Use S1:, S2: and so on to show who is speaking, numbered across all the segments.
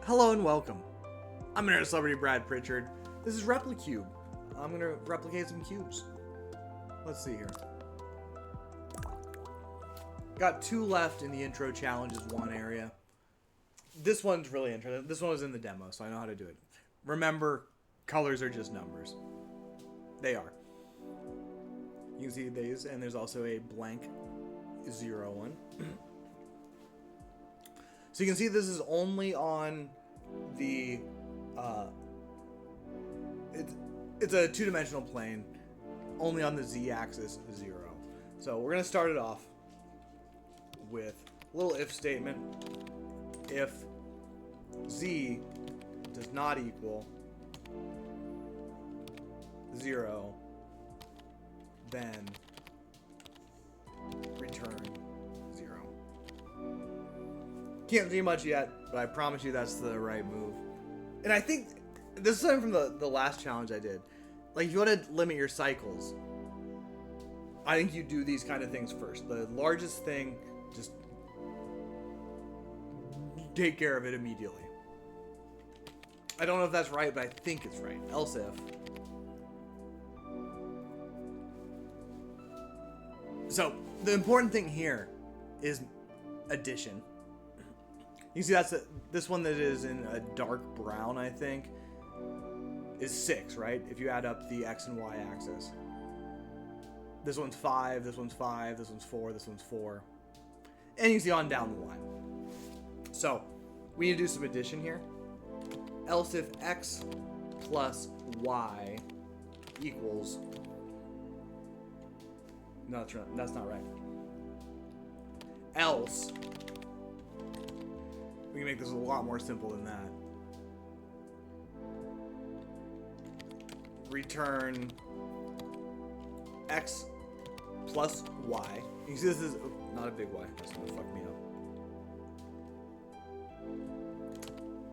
S1: Hello and welcome. I'm Internet Celebrity Brad Pritchard. This is Replicube. I'm going to replicate some cubes. Let's see here. Got 2 left in the intro challenges 1 area. This one's really interesting. This one was in the demo, so I know how to do it. Remember, colors are just numbers. They are. You can see these, and there's also a blank 0 one. So you can see this is only on the, it's a 2-dimensional plane, only on the z-axis 0. So we're going to start it off with a little if statement. If z does not equal 0, then return 0. Can't see much yet, but I promise you that's the right move. And I think this is something from the last challenge I did. Like, if you want to limit your cycles, I think you do these kind of things first. The largest thing, just take care of it immediately. I don't know if that's right, but I think it's right. Else if. So, the important thing here is addition. You see this one that is in a dark brown, I think, is 6, right? If you add up the x and y axis. This one's 5, this one's 5, this one's 4, this one's 4. And you see on down the line. So, we need to do some addition here. Else if x plus y equals... No, that's not right. Else... We can make this a lot more simple than that. Return x plus y. You can see this is not a big y. That's gonna fuck me up.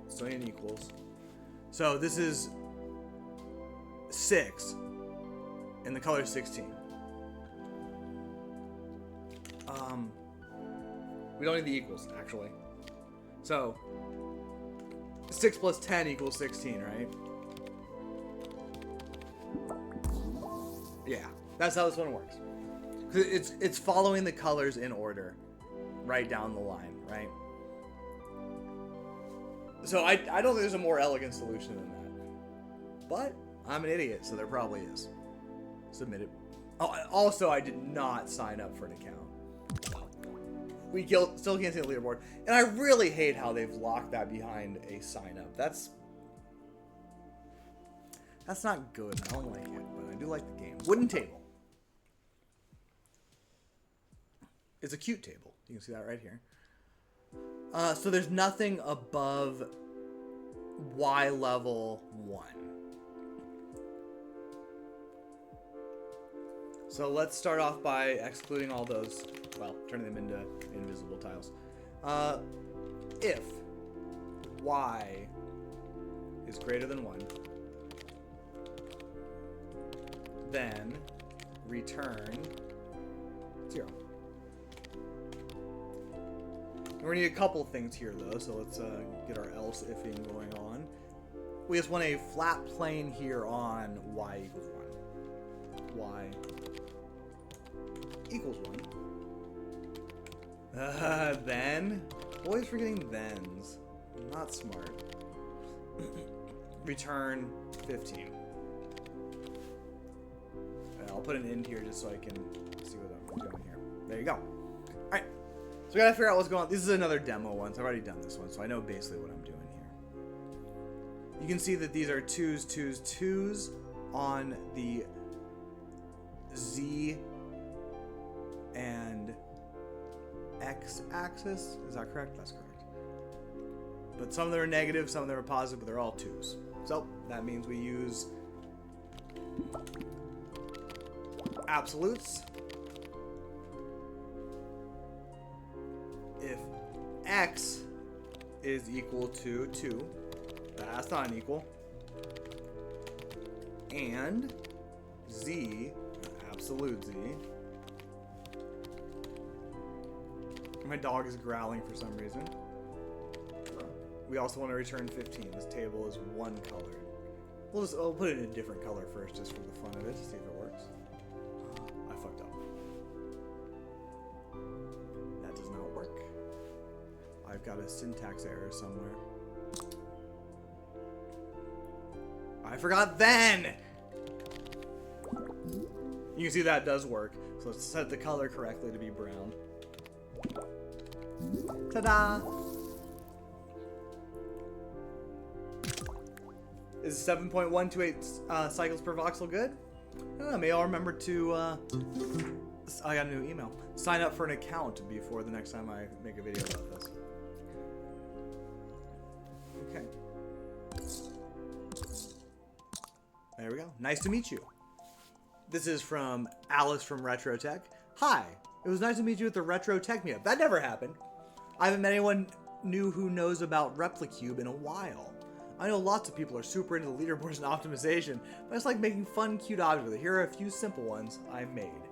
S1: So n equals. So this is 6, and the color is 16. We don't need the equals, actually. So, 6 plus 10 equals 16, right? Yeah, that's how this one works. It's following the colors in order, right down the line, right? So I don't think there's a more elegant solution than that. But I'm an idiot, so there probably is. Submit it. Oh, also, I did not sign up for an account. We still can't see the leaderboard. And I really hate how they've locked that behind a sign up. That's not good. I don't like it, but I do like the game. Wooden table. It's a cute table. You can see that right here. So there's nothing above Y level 1. So let's start off by excluding all those, well, turning them into invisible tiles. If y is greater than 1, then return 0. We're going to need a couple things here, though, so let's get our else ifing going on. We just want a flat plane here on y equals 1. Y equals 1. Then, always forgetting thens. Not smart. Return 15. And I'll put an end here just so I can see what I'm doing here. There you go. Alright, so we gotta figure out what's going on. This is another demo one, so I've already done this one, so I know basically what I'm doing here. You can see that these are 2s, 2s, 2s on the Z and x-axis. Is that correct? That's correct. But some of them are negative, some of them are positive, but they're all 2s. So that means we use absolutes. If x is equal to 2, that's not an equal, and z, absolute z, My dog is growling for some reason. we also want to return 15. This table is one colored. I'll put it in a different color first, just for the fun of it, to see if it works. I fucked up. That does not work. I've got a syntax error somewhere. I forgot then! You can see that does work. So let's set the color correctly to be brown. Ta-da! Is 7.128 cycles per voxel good? I don't know, maybe I'll remember to, I got a new email. Sign up for an account before the next time I make a video about this. Okay. There we go. Nice to meet you. This is from Alice from Retro Tech. Hi, it was nice to meet you at the Retro Tech meetup. That never happened. I haven't met anyone new who knows about Replicube in a while. I know lots of people are super into the leaderboards and optimization, but it's like making fun, cute objects with it. Here are a few simple ones I've made.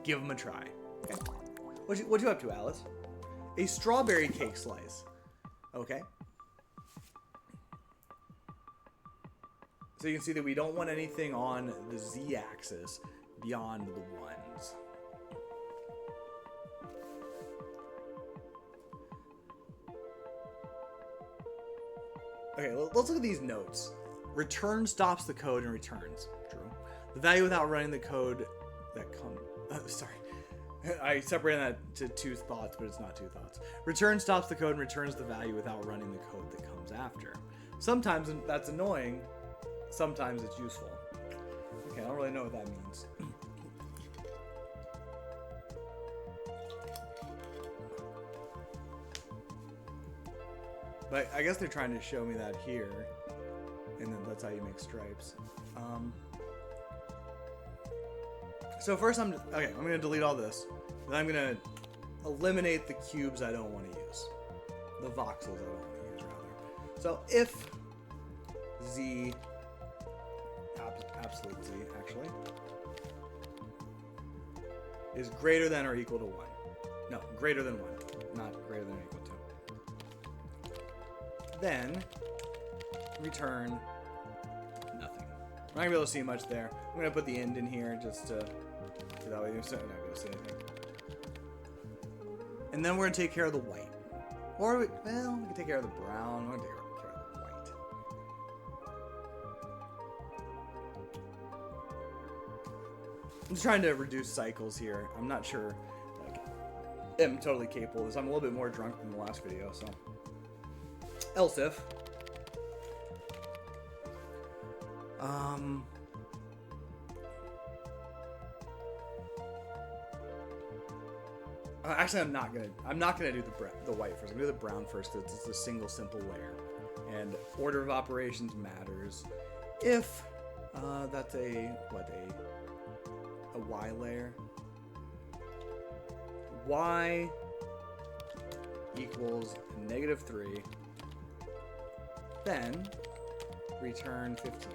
S1: Give them a try. Okay. What you up to, Alice? A strawberry cake slice. Okay. So you can see that we don't want anything on the z-axis beyond the ones. Okay, let's look at these notes. Return stops the code and returns. True. The value without running the code that comes... sorry. I separated that to two thoughts, but it's not two thoughts. Return stops the code and returns the value without running the code that comes after. Sometimes that's annoying. Sometimes it's useful. Okay, I don't really know what that means. But I guess they're trying to show me that here. And then that's how you make stripes. So first I'm going to delete all this. Then I'm going to eliminate the cubes I don't want to use. The voxels I don't want to use, rather. So if z, absolute z, actually, is greater than or equal to 1. No, greater than 1. Not greater than or equal to. Then return nothing. I'm not gonna be able to see much there. I'm gonna put the end in here just to that way you're not gonna see anything. And then we're gonna take care of the white. Or we can take care of the brown. We're gonna take care of the white. I'm just trying to reduce cycles here. I'm not sure. I'm totally capable of this. I'm a little bit more drunk than the last video, so. Else if actually I'm not gonna do the white first. I'm gonna do the brown first because it's a single simple layer and order of operations matters. If that's a Y layer, Y equals -3, then return 15.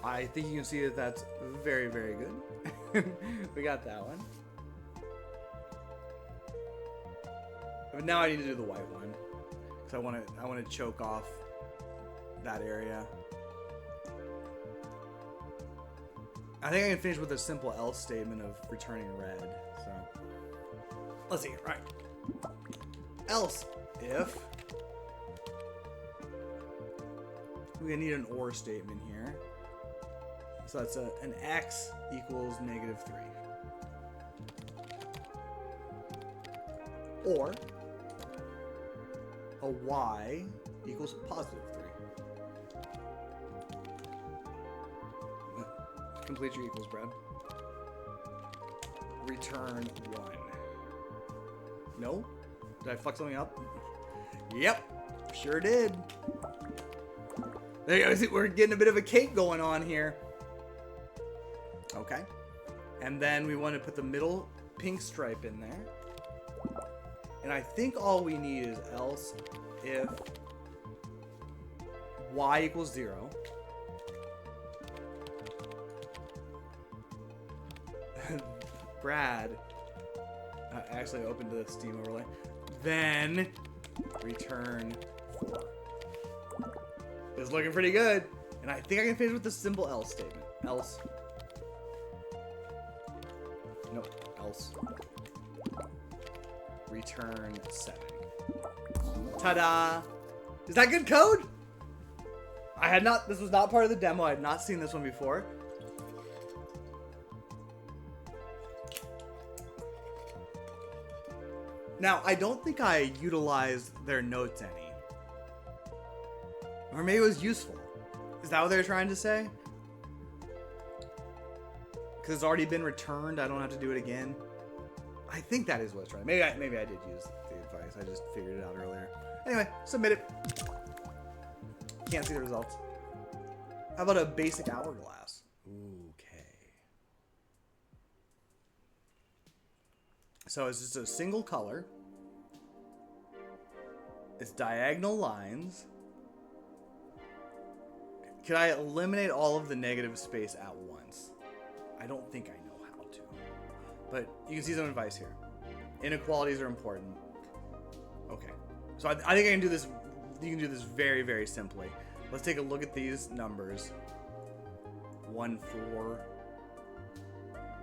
S1: I think you can see that that's very, very good. We got that one. But now I need to do the white one because I want to choke off that area. I think I can finish with a simple else statement of returning red. So let's see. All right. Else if we're gonna need an or statement here. So that's an x equals -3. Or a y equals +3. Complete your equals, Brad. Return 1. No? Did I fuck something up? Yep, sure did. There you go. We're getting a bit of a cake going on here. Okay. And then we want to put the middle pink stripe in there. And I think all we need is else if y equals 0. Brad, actually opened the Steam overlay. then return 4. It's looking pretty good. And I think I can finish with the simple else statement. Else. Nope. Else. Return 7. Ta-da! Is that good code? I had not, this was not part of the demo. I had not seen this one before. Now, I don't think I utilized their notes any. Or maybe it was useful. Is that what they're trying to say? Because it's already been returned, I don't have to do it again. I think that is what's right. Maybe I did use the advice. I just figured it out earlier. Anyway, submit it. Can't see the results. How about a basic hourglass? Okay. So it's just a single color. It's diagonal lines. Could I eliminate all of the negative space at once? I don't think I know how to. But you can see some advice here. Inequalities are important. Okay. So I think I can do this. You can do this very, very simply. Let's take a look at these numbers. 1, 4,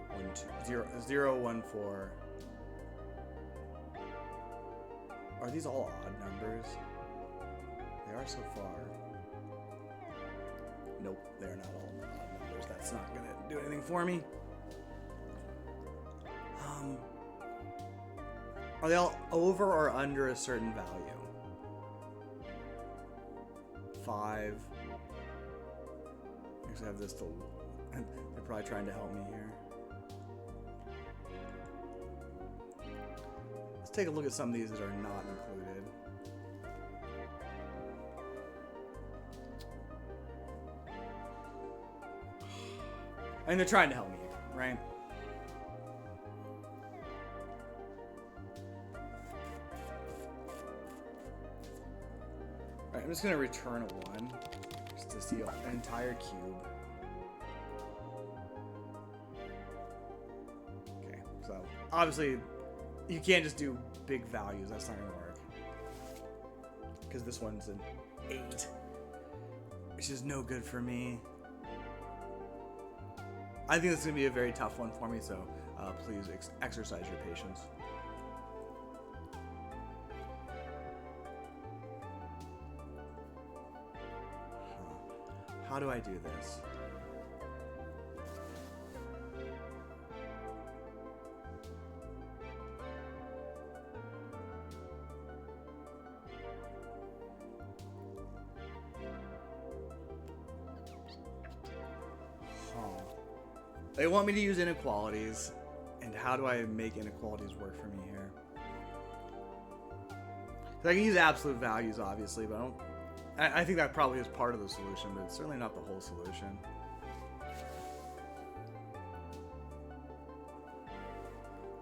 S1: 1, 2, 0, 0, 1, 4. Are these all odd numbers? They are so far. Nope, they're not all odd numbers. That's not gonna do anything for me. Are they all over or under a certain value? 5. I actually have this to... They're probably trying to help me here. Let's take a look at some of these that are not included. I mean, they're trying to help me here, right? Alright, I'm just going to return a 1 just to see an entire cube. Okay, so obviously you can't just do big values. That's not going to work. Because this one's an 8, which is no good for me. I think this is going to be a very tough one for me, so please exercise your patience. How do I do this? They want me to use inequalities, and how do I make inequalities work for me here? So I can use absolute values, obviously, but I think that probably is part of the solution, but it's certainly not the whole solution.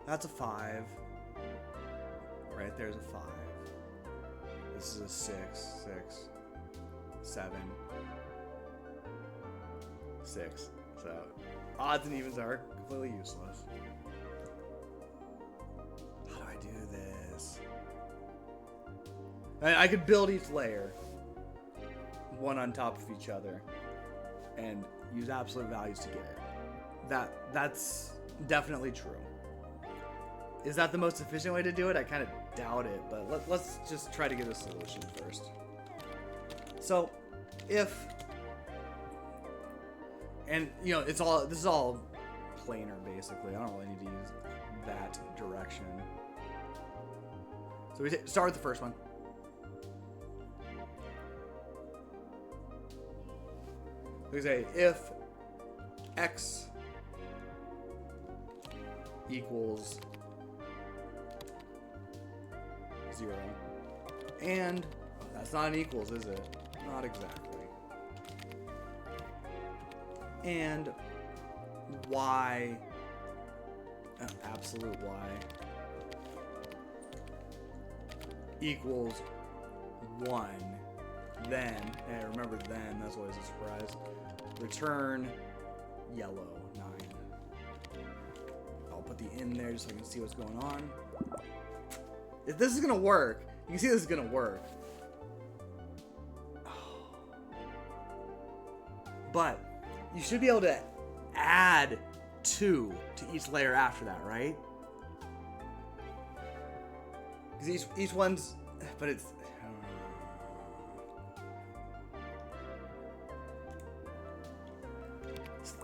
S1: That's a 5. Right there's a 5. This is a 6, 7, 6. So odds and evens are completely useless. How do I do this? I could build each layer one on top of each other and use absolute values to get it. That's definitely true. Is that the most efficient way to do it? I kind of doubt it, but let's just try to get a solution first. So if, and you know, this is all planar basically. I don't really need to use that direction. So we start with the first one. We say if x equals 0, and that's not an equals, is it? Not exactly. And y, absolute y, equals 1, then, hey, remember then, that's always a surprise, return yellow 9. I'll put the in there just so I can see what's going on. If this is gonna work, you can see this is gonna work. But you should be able to add 2 to each layer after that, right? Because each one's, but it's.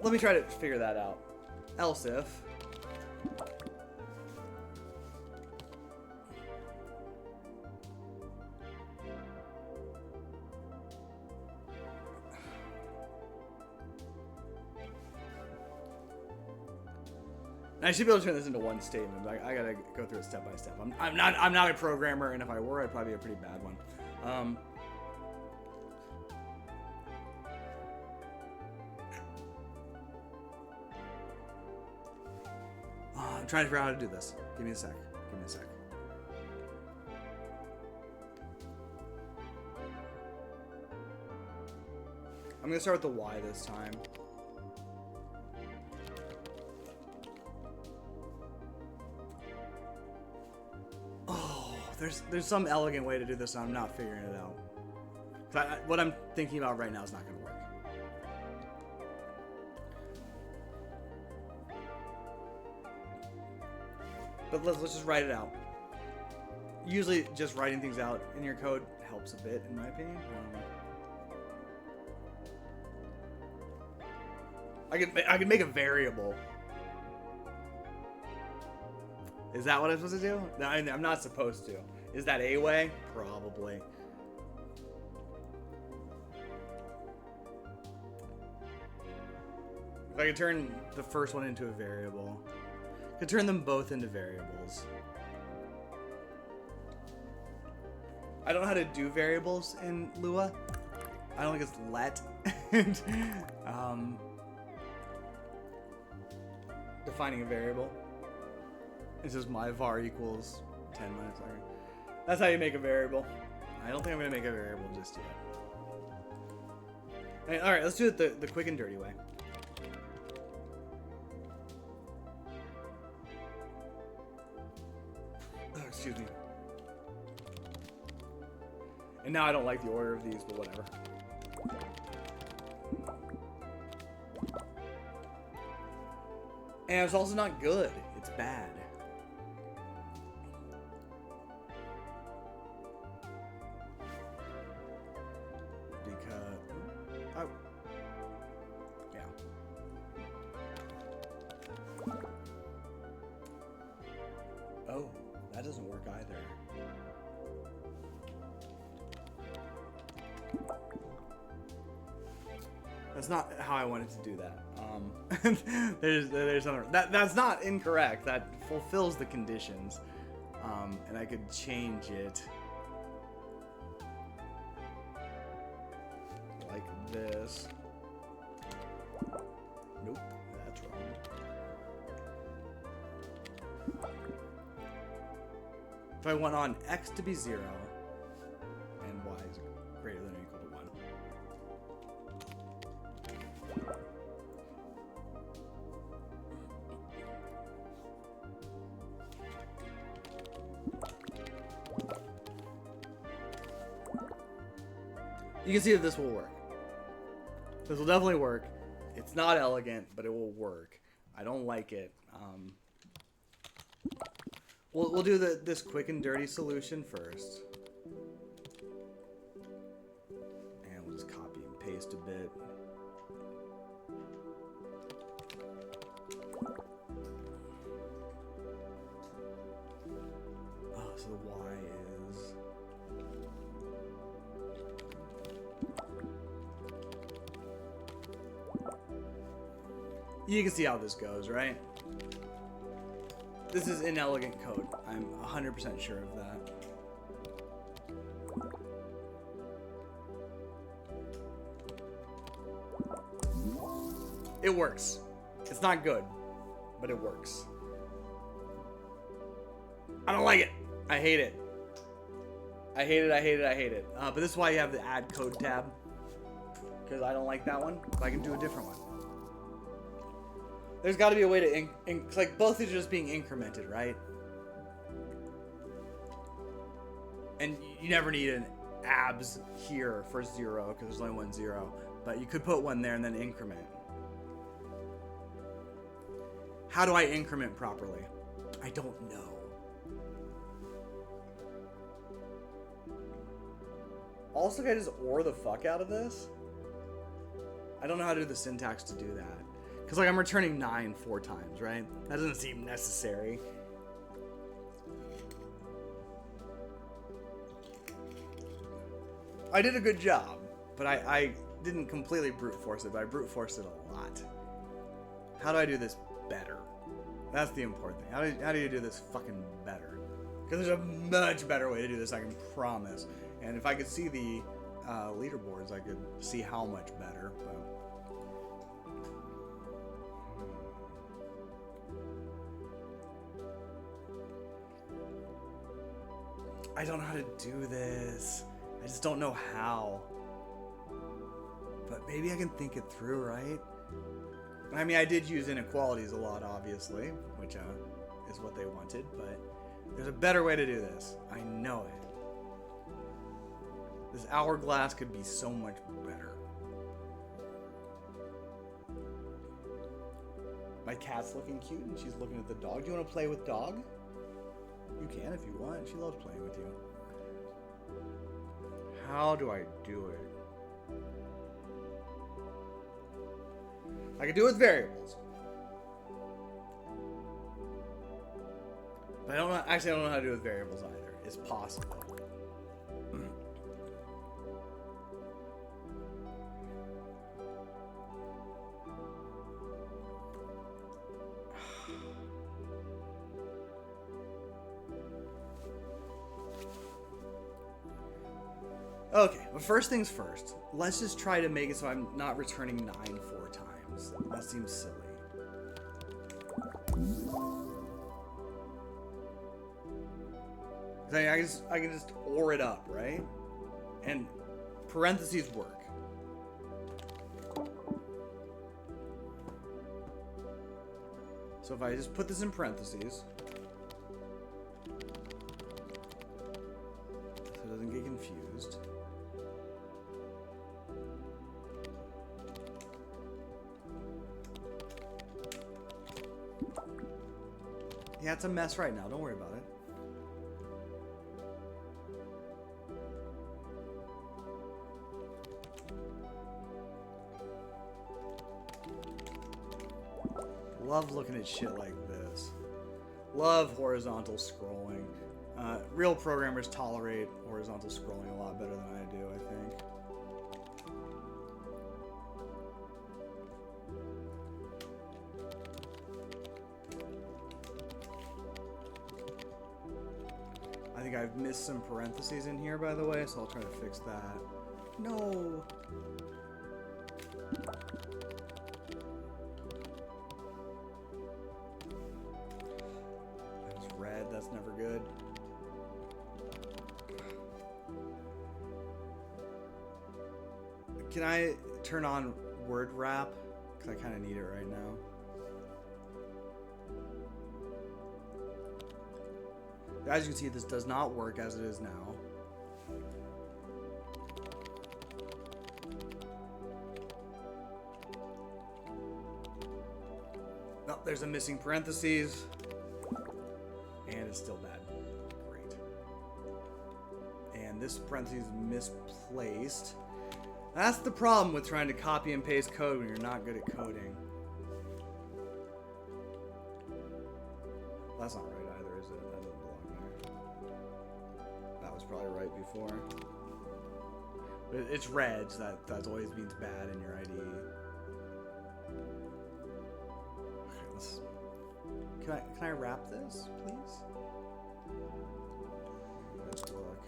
S1: Let me try to figure that out. Else if. I should be able to turn this into one statement, but I gotta go through it step by step. I'm not a programmer, and if I were, I'd probably be a pretty bad one. I'm trying to figure out how to do this. Give me a sec. Give me a sec. I'm gonna start with the Y this time. There's some elegant way to do this, and I'm not figuring it out. What I'm thinking about right now is not going to work. But let's just write it out. Usually, just writing things out in your code helps a bit, in my opinion. I could make a variable. Is that what I'm supposed to do? No, I'm not supposed to. Is that a way? Probably. If I could turn the first one into a variable, I could turn them both into variables. I don't know how to do variables in Lua. I don't think it's let. Defining a variable. It's just my var equals 10 minus second. That's how you make a variable. I don't think I'm going to make a variable just yet. Alright, let's do it the quick and dirty way. Oh, excuse me. And now I don't like the order of these, but whatever. And it's also not good. It's bad. Oh, that doesn't work either. That's not how I wanted to do that. There's another. That's not incorrect. That fulfills the conditions, and I could change it like this. Nope, that's wrong. If I want on x to be 0 and y is greater than or equal to 1. You can see that this will work. This will definitely work. It's not elegant, but it will work. I don't like it. We'll do this quick and dirty solution first. And we'll just copy and paste a bit. Oh, so the Y is... You can see how this goes, right? This is inelegant code. I'm 100% sure of that. It works. It's not good, but it works. I don't like it. I hate it. I hate it, I hate it, I hate it. But this is why you have the add code tab. Because I don't like that one, but I can do a different one. There's got to be a way to, like, both are just being incremented, right? And you never need an abs here for 0 because there's only 1 0. But you could put one there and then increment. How do I increment properly? I don't know. Also, can I just ore the fuck out of this? I don't know how to do the syntax to do that. Because, like, I'm returning 9 4 times, right? That doesn't seem necessary. I did a good job, but I didn't completely brute force it, but I brute forced it a lot. How do I do this better? That's the important thing. How do you do this fucking better? Because there's a much better way to do this, I can promise. And if I could see the leaderboards, I could see how much better. But I don't know how to do this. I just don't know how. But maybe I can think it through, right? I mean, I did use inequalities a lot, obviously, which is what they wanted, but there's a better way to do this. I know it. This hourglass could be so much better. My cat's looking cute and she's looking at the dog. Do you want to play with dog? You can if you want. She loves playing with you. How do I do it? I could do it with variables. But I don't know, actually I don't know how to do it with variables either. It's possible. Okay, but first things first, let's just try to make it so I'm not returning 9 4 times. That seems silly. I can just ore it up, right? And parentheses work. So if I just put this in parentheses, so it doesn't get confused. Yeah, it's a mess right now. Don't worry about it. Love looking at shit like this. Love horizontal scrolling. Real programmers tolerate horizontal scrolling a lot better than I do, I think. I think I've missed some parentheses in here, by the way, so I'll try to fix that. No! That was red, that's never good. Can I turn on word wrap? Because I kind of need it right now. As you can see, this does not work as it is now. Oh, there's a missing parentheses. And it's still bad. Great. And this parentheses is misplaced. That's the problem with trying to copy and paste code when you're not good at coding. That's not right either, is it? That doesn't belong there. That was probably right before. But it's red, so that always means bad in your IDE. Okay, let's... Can I wrap this, please? Let's look.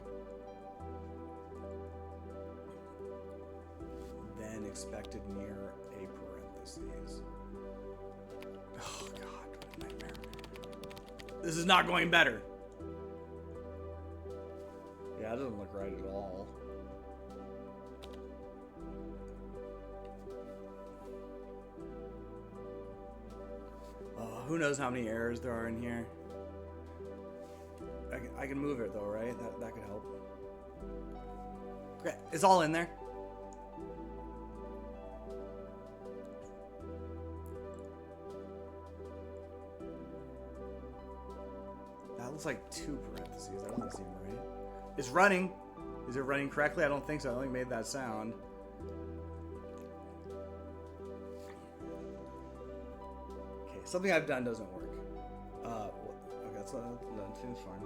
S1: Then expected near a parentheses. Oh god, what a nightmare. This is not going better. Yeah, it doesn't look right at all. Who knows how many errors there are in here. I I can move it though, right? That could help. Okay, it's all in there. That looks like 2 parentheses. That doesn't seem right. It's running. Is it running correctly? I don't think so. I only made that sound. Okay, something I've done doesn't work. Okay, that seems fine.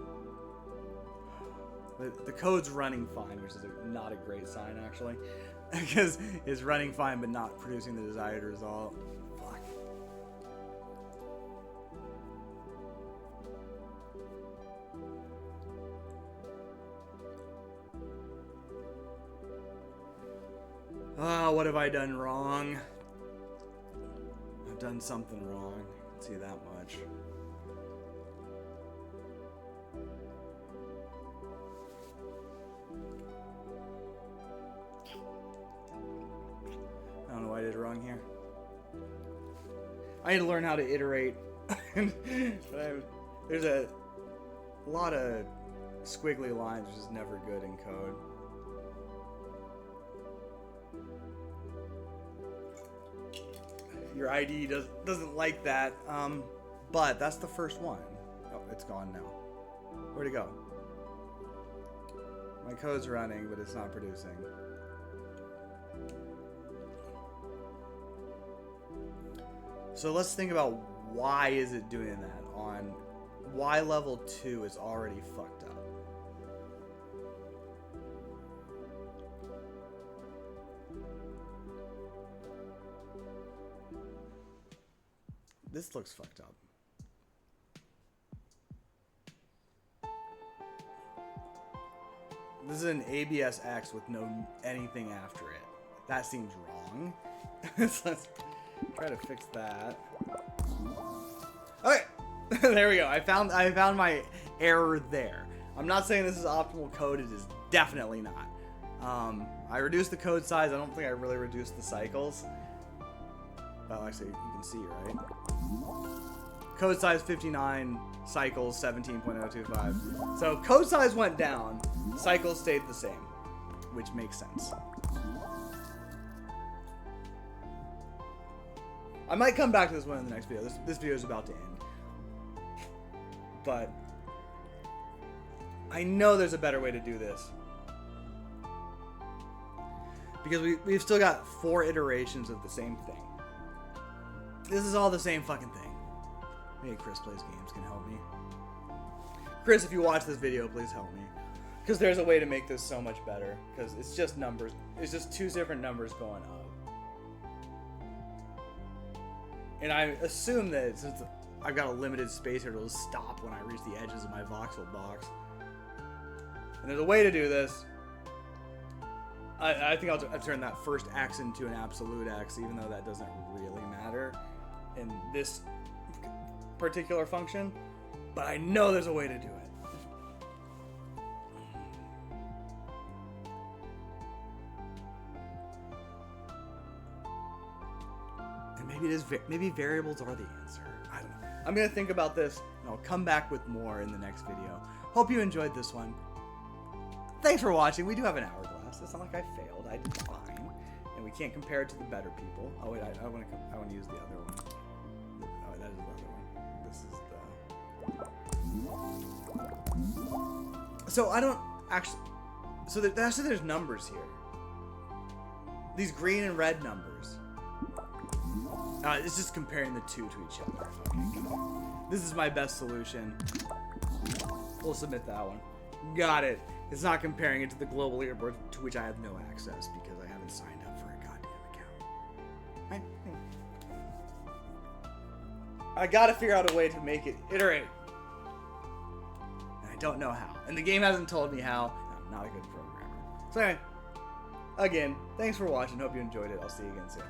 S1: The code's running fine, which is not a great sign, actually. Because it's running fine, but not producing the desired result. Fuck. Oh, what have I done wrong? I've done something wrong. I'll see that much. I don't know what I did wrong here. I need to learn how to iterate. There's a lot of squiggly lines, which is never good in code. Your ID doesn't like that, but that's the first one. Oh, it's gone now. Where'd it go? My code's running, but it's not producing. So let's think about why is it doing that. On why level 2 is already fucked up. This looks fucked up. This is an ABS-X with no anything after it. That seems wrong. So let's try to fix that. Okay, there we go. I found my error there. I'm not saying this is optimal code. It is definitely not. I reduced the code size. I don't think I really reduced the cycles. Well, actually, you can see, right? Code size 59, cycles 17.025. So code size went down, cycles stayed the same, which makes sense. I might come back to this one in the next video. This video is about to end. But I know there's a better way to do this. Because we've still got 4 iterations of the same thing. This is all the same fucking thing. Maybe Chris Plays Games can help me. Chris, if you watch this video, please help me. Because there's a way to make this so much better. Because it's just numbers. It's just 2 different numbers going up. And I assume that since I've got a limited space here, it'll stop when I reach the edges of my voxel box. And there's a way to do this. I think I'll turn that first X into an absolute X, even though that doesn't really matter in this particular function. But I know there's a way to do it. And maybe it is. Maybe variables are the answer. I don't know. I'm gonna think about this, and I'll come back with more in the next video. Hope you enjoyed this one. Thanks for watching. We do have an hourglass. It's not like I failed. I did fine. And we can't compare it to the better people. Oh wait, I want to use the other one. Oh, that is the other one. This is the. So I don't actually. So there's numbers here. These green and red numbers. It's just comparing the 2 to each other. Okay, got it. This is my best solution. We'll submit that one. Got it. It's not comparing it to the global leaderboard, to which I have no access because I haven't signed up for a goddamn account. I gotta figure out a way to make it iterate. And I don't know how. And the game hasn't told me how. I'm not a good programmer. So anyway, again, thanks for watching. Hope you enjoyed it. I'll see you again soon.